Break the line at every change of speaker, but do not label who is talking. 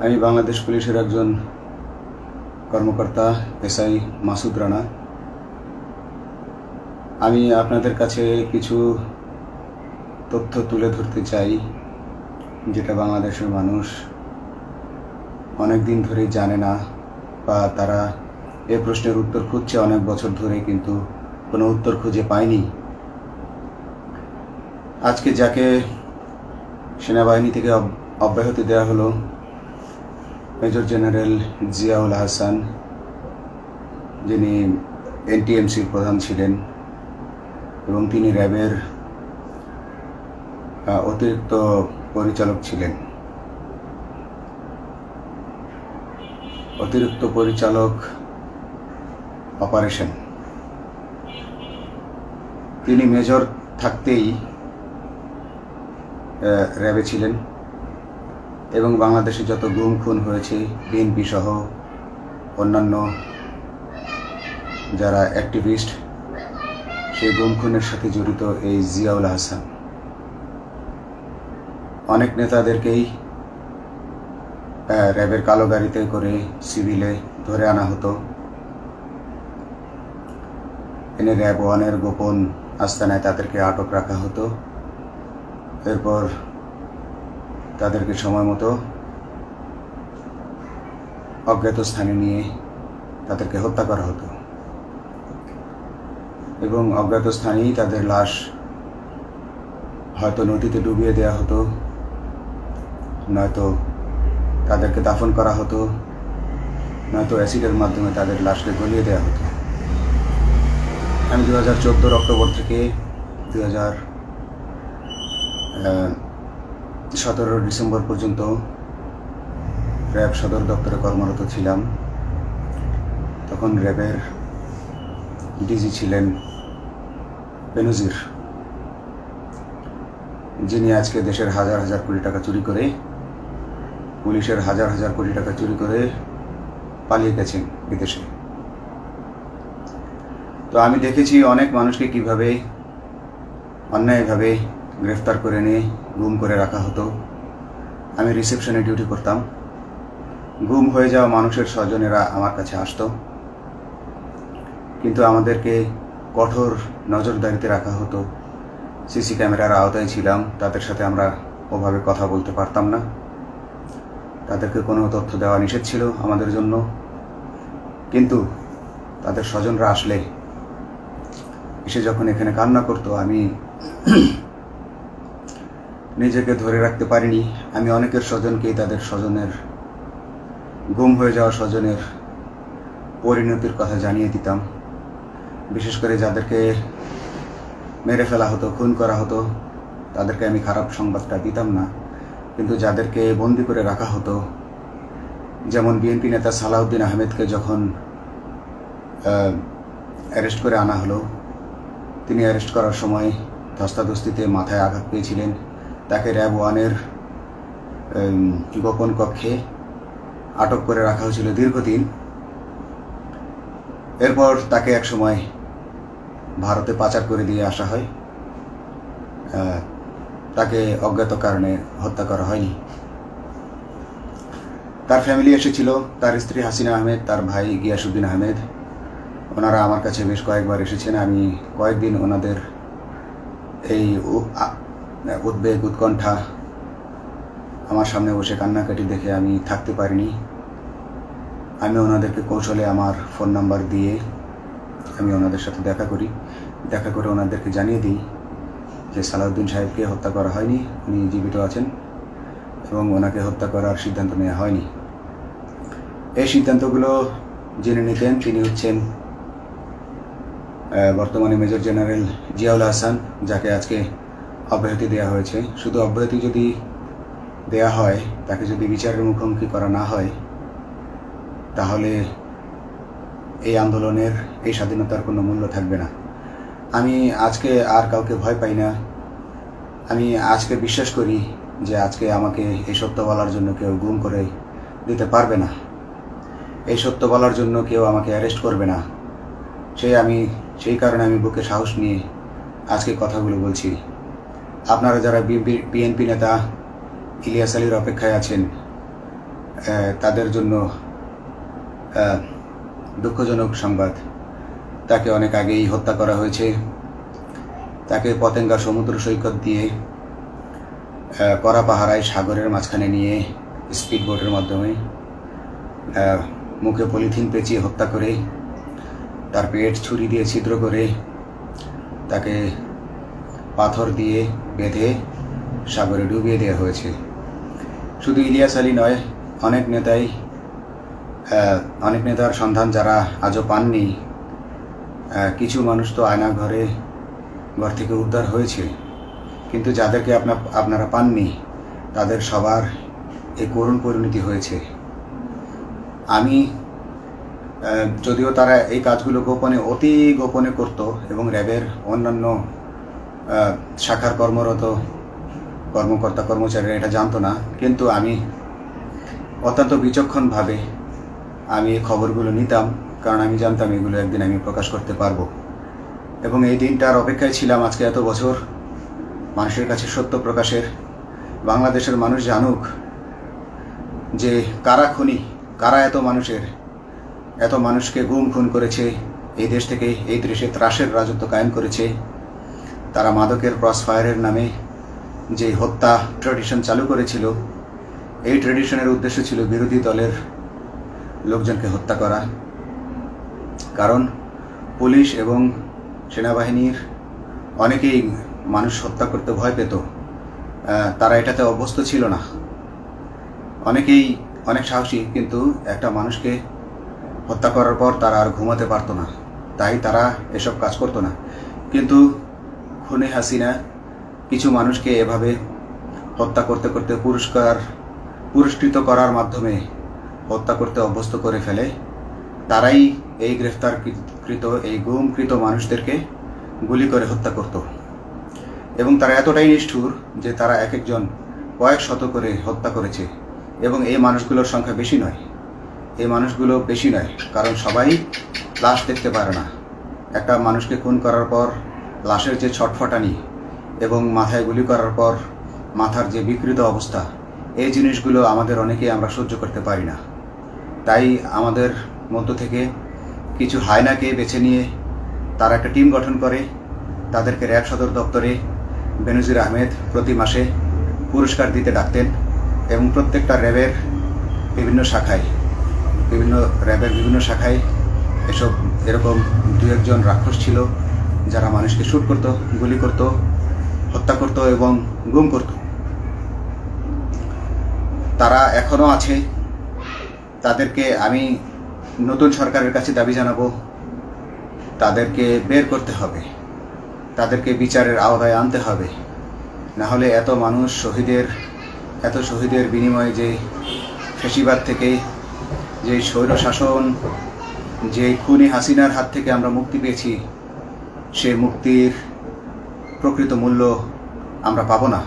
আমি বাংলাদেশ পুলিশের একজন কর্মকর্তা এসআই মাসুদ রানা। আমি আপনাদের কাছে কিছু তথ্য তুলে ধরতে চাই, যেটা বাংলাদেশের মানুষ অনেক দিন ধরেই জানে না, বা তারা এই প্রশ্নের উত্তর খুঁজছে অনেক বছর ধরে, কিন্তু কোনো উত্তর খুঁজে পায়নি। আজকে যাকে সেনাবাহিনী থেকে অব্যাহতি দেওয়া হলো, মেজর জেনারেল জিয়াউল হাসান, যিনি এনটিএমসির প্রধান ছিলেন এবং তিনি র্যাবের অতিরিক্ত পরিচালক ছিলেন। অতিরিক্ত পরিচালক অপারেশন। তিনি মেজর থাকতেই র্যাবে ছিলেন এবং বাংলাদেশে যত গুম খুন হয়েছে, বিএনপি সহ অন্যান্য যারা অ্যাক্টিভিস্ট, সেই গুম খুনের সাথে জড়িত এই জিয়াউল হাসান। অনেক নেতাদেরকেই র্যাবের কালো গাড়িতে করে সিভিলে ধরে আনা হতো, এনে র্যাব ওয়ানের গোপন আস্তানায় তাদেরকে আটক রাখা হতো। এরপর তাদেরকে সময় মতো অজ্ঞাত স্থানে নিয়ে তাদেরকে হত্যা করা হতো এবং অজ্ঞাত স্থানেই তাদের লাশ হয়তো নদীতে ডুবিয়ে দেওয়া হতো, নয়তো তাদেরকে দাফন করা হতো, নয়তো অ্যাসিডের মাধ্যমে তাদের লাশকে গলিয়ে দেওয়া হতো। আমি 2014 অক্টোবর থেকে 2017 ডিসেম্বর পর্যন্ত র্যাব সদর দপ্তরে কর্মরত ছিলাম। তখন র্যাবের ডিজি ছিলেন বেনজির, যিনি আজকে দেশের হাজার হাজার কোটি টাকা চুরি করে, পুলিশের হাজার হাজার কোটি টাকা চুরি করে পালিয়ে গেছেন বিদেশে। তো আমি দেখেছি অনেক মানুষকে কিভাবে অন্যায়ভাবে গ্রেফতার করে নিয়ে গুম করে রাখা হতো। আমি রিসেপশনে ডিউটি করতাম। গুম হয়ে যাওয়া মানুষের স্বজনেরা আমার কাছে আসতো, কিন্তু আমাদেরকে কঠোর নজরদারিতে রাখা হতো। সিসি ক্যামেরার আওতায় ছিলাম, তাদের সাথে আমরা ওভাবে কথা বলতে পারতাম না। তাদেরকে কোনো তথ্য দেওয়া নিষেধ ছিল আমাদের জন্য। কিন্তু তাদের স্বজনরা আসলে এসে যখন এখানে কান্না করতো, আমি নিজেকে ধরে রাখতে পারিনি। আমি অনেকের স্বজনকেই তাদের স্বজনের, গুম হয়ে যাওয়া স্বজনের পরিণতির কথা জানিয়ে দিতাম। বিশেষ করে যাদেরকে মেরে ফেলা হতো, খুন করা হতো, তাদেরকে আমি খারাপ সংবাদটা দিতাম না। কিন্তু যাদেরকে বন্দি করে রাখা হতো, যেমন বিএনপি নেতা সালাউদ্দিন আহমেদকে যখন অ্যারেস্ট করে আনা হলো, তিনি অ্যারেস্ট করার সময় ধস্তাধস্তিতে মাথায় আঘাত পেয়েছিলেন। তাকে র্যাব ওয়ানের গোপন কক্ষে আটক করে রাখা হয়েছিল দীর্ঘদিন। এরপর তাকে এক সময় ভারতে পাচার করে দিয়ে আসা হয়। তাকে অজ্ঞাত কারণে হত্যা করা হয়নি। তার ফ্যামিলি এসেছিল, তার স্ত্রী হাসিনা আহমেদ, তার ভাই গিয়াসউদ্দিন আহমেদ। ওনারা আমার কাছে বেশ কয়েকবার এসেছেন। আমি কয়েকদিন ওনাদের এই উদ্বেগ, উৎকণ্ঠা আমার সামনে বসে কান্নাকাটি দেখে আমি থাকতে পারিনি। আমি ওনাদেরকে কৌশলে আমার ফোন নাম্বার দিয়ে আমি ওনাদের সাথে দেখা করে ওনাদেরকে জানিয়ে দিই যে সালাউদ্দিন সাহেবকে হত্যা করা হয়নি, উনি জীবিত আছেন এবং ওনাকে হত্যা করার সিদ্ধান্ত নেওয়া হয়নি। এই সিদ্ধান্তগুলো জেনে নিতেন তিনি হচ্ছেন বর্তমানে মেজর জেনারেল জিয়াউল হাসান, যাকে আজকে অব্যাহতি দেওয়া হয়েছে। শুধু অব্যাহতি যদি দেয়া হয়, তাকে যদি বিচারের মুখোমুখি করা না হয়, তাহলে এই আন্দোলনের, এই স্বাধীনতার কোনো মূল্য থাকবে না। আমি আজকে আর কাউকে ভয় পাই না। আমি আজকে বিশ্বাস করি যে আজকে আমাকে এই সত্য বলার জন্য কেউ গুম করে দিতে পারবে না, এই সত্য বলার জন্য কেউ আমাকে অ্যারেস্ট করবে না। সেই কারণে আমি বুকে সাহস নিয়ে আজকে কথাগুলো বলছি। আপনারা যারা বিএনপি নেতা ইলিয়াস আলীর অপেক্ষায় আছেন, তাদের জন্য দুঃখজনক সংবাদ। তাকে অনেক আগেই হত্যা করা হয়েছে। তাকে পতেঙ্গা সমুদ্র সৈকত দিয়ে কড়া পাহারায় সাগরের মাঝখানে নিয়ে স্পিডবোটের মাধ্যমে মুখে পলিথিন পেঁচিয়ে হত্যা করে, তার পেট ছুরি দিয়ে ছিদ্র করে, তাকে পাথর দিয়ে বেঁধে সাগরে ডুবিয়ে দেওয়া হয়েছে। শুধু ইলিয়াস আলী নয়, অনেক নেতার সন্ধান যারা আজও পাননি। কিছু মানুষ তো ঘর থেকে উদ্ধার হয়েছে, কিন্তু যাদেরকে আপনারা পাননি তাদের সবার এই করুণ পরিণতি হয়েছে। আমি যদিও তারা এই কাজগুলো অতি গোপনে করত এবং র্যাবের অন্যান্য শাখার কর্মরত কর্মকর্তা কর্মচারীরা এটা জানতো না, কিন্তু আমি অত্যন্ত বিচক্ষণভাবে আমি এই খবরগুলো নিতাম, কারণ আমি জানতাম এগুলো একদিন আমি প্রকাশ করতে পারবো। এবং এই দিনটার অপেক্ষায় ছিলাম আজকে এত বছর, মানুষের কাছে সত্য প্রকাশের। বাংলাদেশের মানুষ জানুক যে কারা খুনি, কারা এত মানুষকে গুম খুন করেছে, এই দেশ থেকে এই দেশে ত্রাসের রাজত্ব কায়েম করেছে। তারা মাদকের ক্রস ফায়ারের নামে যে হত্যা ট্র্যাডিশন চালু করেছিল, এই ট্র্যাডিশনের উদ্দেশ্য ছিল বিরোধী দলের লোকজনকে হত্যা করা। কারণ পুলিশ এবং সেনাবাহিনীর অনেকেই মানুষ হত্যা করতে ভয় পেত, তারা এটাতে অভ্যস্ত ছিল না। অনেকেই অনেক সাহসী, কিন্তু একটা মানুষকে হত্যা করার পর তারা আর ঘুমাতে পারতো না, তাই তারা এসব কাজ করতো না। কিন্তু খুনে হাসিনা কিছু মানুষকে এভাবে হত্যা করতে করতে পুরস্কৃত করার মাধ্যমে হত্যা করতে অভ্যস্ত করে ফেলে। তারাই এই গ্রেফতারকৃত এই গুমকৃত মানুষদেরকে গুলি করে হত্যা করত। এবং তারা এতটাই নিষ্ঠুর যে তারা এক একজন কয়েক শত করে হত্যা করেছে। এবং এই মানুষগুলোর সংখ্যা বেশি নয়, কারণ সবাই লাশ দেখতে পারে না। একটা মানুষকে খুন করার পর লাশের যে ছটফটানি এবং মাথায় গুলি করার পর মাথার যে বিকৃত অবস্থা, এই জিনিসগুলো আমাদের অনেকেই আমরা সহ্য করতে পারি না। তাই আমাদের মধ্য থেকে কিছু হায়নাকে বেছে নিয়ে তারা একটা টিম গঠন করে। তাদেরকে র্যাব সদর দপ্তরে বেনজির আহমেদ প্রতি মাসে পুরস্কার দিতে ডাকতেন এবং প্রত্যেকটা র্যাবের বিভিন্ন শাখায় এরকম দু একজন রাক্ষস ছিল যারা মানুষকে শ্যুট করত, গুলি করত, হত্যা করত এবং গুম করত। তারা এখনও আছে। তাদেরকে আমি নতুন সরকারের কাছে দাবি জানাবো, তাদেরকে বের করতে হবে, তাদেরকে বিচারের আওতায় আনতে হবে। না হলে এত শহীদের বিনিময়ে যে ফ্যাসিবাদ থেকে, যে স্বৈরশাসন, যে খুনি হাসিনার হাত থেকে আমরা মুক্তি পেয়েছি, সে মুক্তির প্রকৃত মূল্য আমরা পাবো না।